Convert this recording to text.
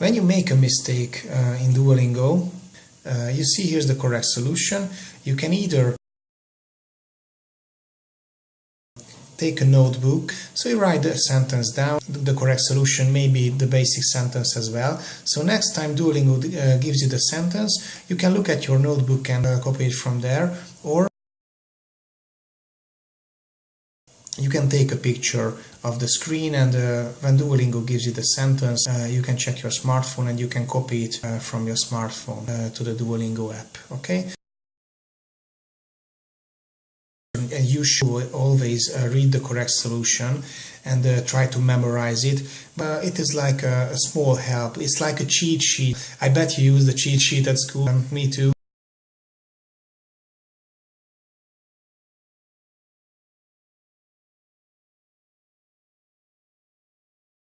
When you make a mistake in Duolingo, you see here's the correct solution. You can either take a notebook, so you write the sentence down, the correct solution, maybe the basic sentence as well. So next time Duolingo gives you the sentence, you can look at your notebook and copy it from there, or you can take a picture of the screen, and when Duolingo gives you the sentence, you can check your smartphone and you can copy it from your smartphone to the Duolingo app, okay? And you should always read the correct solution and try to memorize it. But it is like a small help. It's like a cheat sheet. I bet you use the cheat sheet at school. Me too.